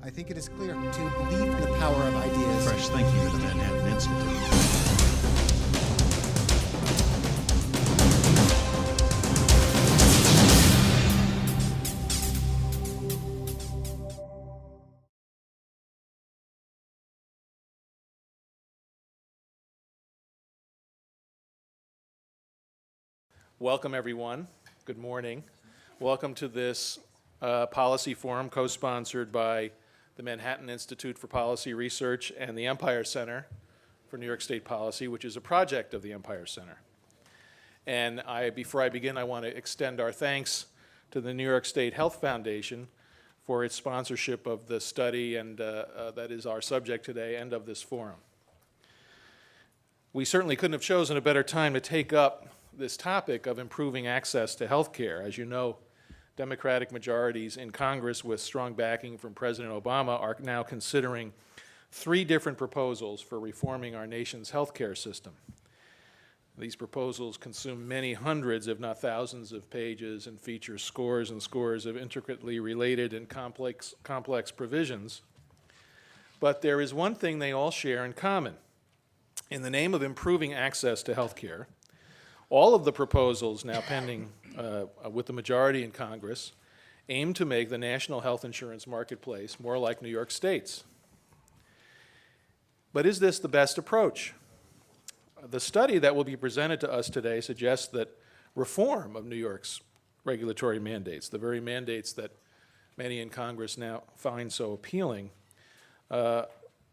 I think it is clear to believe in the power of ideas. Fresh thinking to the Manhattan Institute. Welcome, everyone. Good morning. Welcome to this policy forum co-sponsored by the Manhattan Institute for Policy Research and the Empire Center for New York State Policy, which is a project of the Empire Center. And before I begin, I want to extend our thanks to the New York State Health Foundation for its sponsorship of the study, and that is our subject today, and of this forum. We certainly couldn't have chosen a better time to take up this topic of improving access to health care. As you know, Democratic majorities in Congress with strong backing from President Obama are now considering 3 different proposals for reforming our nation's health care system. These proposals consume many hundreds, if not thousands, of pages and feature scores and scores of intricately related and complex provisions. But there is one thing they all share in common. In the name of improving access to health care, all of the proposals now pending with the majority in Congress aim to make the national health insurance marketplace more like New York State's. But is this the best approach? The study that will be presented to us today suggests that reform of New York's regulatory mandates, the very mandates that many in Congress now find so appealing,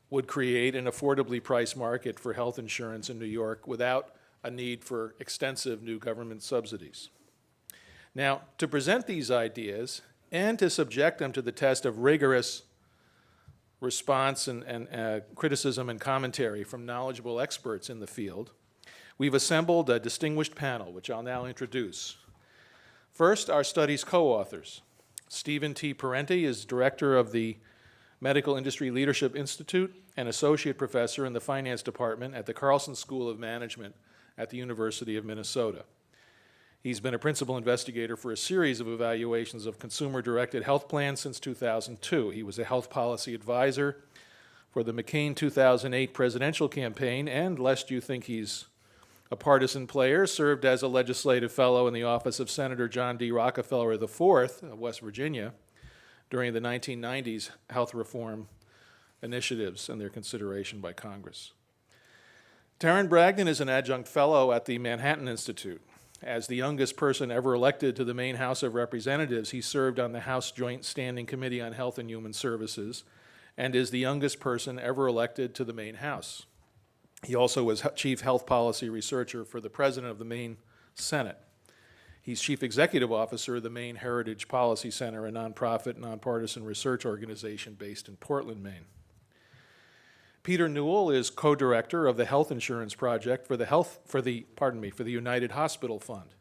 would create an affordably priced market for health insurance in New York without a need for extensive new government subsidies. Now, to present these ideas and to subject them to the test of rigorous response and criticism and commentary from knowledgeable experts in the field, we've assembled a distinguished panel, which I'll now introduce. First, our study's co-authors. Stephen T. Parente is director of the Medical Industry Leadership Institute and associate professor in the finance department at the Carlson School of Management at the University of Minnesota. He's been a principal investigator for a series of evaluations of consumer-directed health plans since 2002. He was a health policy advisor for the McCain 2008 presidential campaign, and lest you think he's a partisan player, served as a legislative fellow in the office of Senator John D. Rockefeller IV of West Virginia during the 1990s health reform initiatives and their consideration by Congress. Tarren Bragdon is an adjunct fellow at the Manhattan Institute. As the youngest person ever elected to the Maine House of Representatives, he served on the House Joint Standing Committee on Health and Human Services and is the youngest person ever elected to the Maine House. He also was Chief Health Policy Researcher for the President of the Maine Senate. He's Chief Executive Officer of the Maine Heritage Policy Center, a nonprofit, nonpartisan research organization based in Portland, Maine. Peter Newell is co-director of the Health Insurance Project for the United Hospital Fund.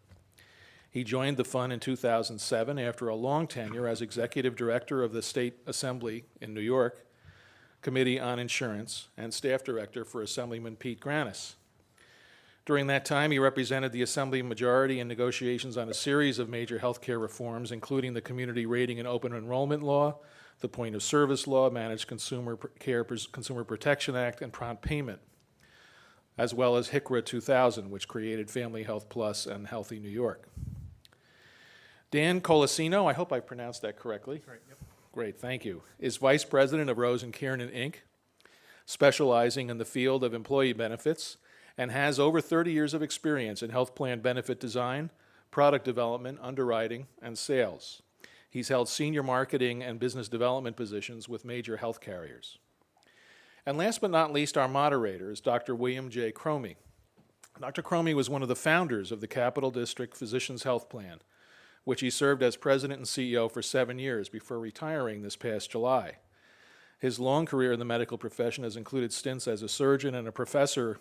He joined the fund in 2007 after a long tenure as executive director of the State Assembly in New York Committee on Insurance and staff director for Assemblyman Pete Granis. During that time, he represented the Assembly majority in negotiations on a series of major health care reforms, including the Community Rating and Open Enrollment Law, the Point of Service Law, Managed Consumer Protection Act, and Prompt Payment, as well as HCRA 2000, which created Family Health Plus and Healthy New York. Dan Colacino, I hope I pronounced that correctly. Right, yep. Great, thank you, is Vice President of Rose & Kiernan, Inc., specializing in the field of employee benefits, and has over 30 years of experience in health plan benefit design, product development, underwriting, and sales. He's held senior marketing and business development positions with major health carriers. And last but not least, our moderator is Dr. William J. Chromie. Dr. Chromie was one of the founders of the Capital District Physicians Health Plan, which he served as president and CEO for 7 years before retiring this past July. His long career in the medical profession has included stints as a surgeon and a professor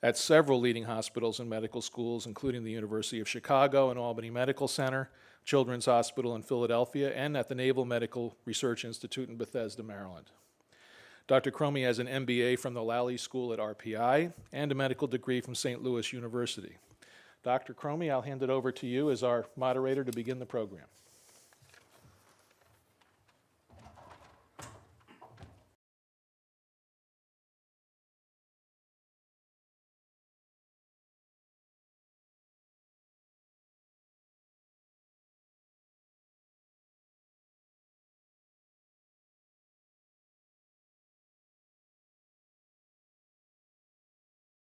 at several leading hospitals and medical schools, including the University of Chicago and Albany Medical Center, Children's Hospital in Philadelphia, and at the Naval Medical Research Institute in Bethesda, Maryland. Dr. Chromie has an MBA from the Lally School at RPI and a medical degree from St. Louis University. Dr. Chromie, I'll hand it over to you as our moderator to begin the program.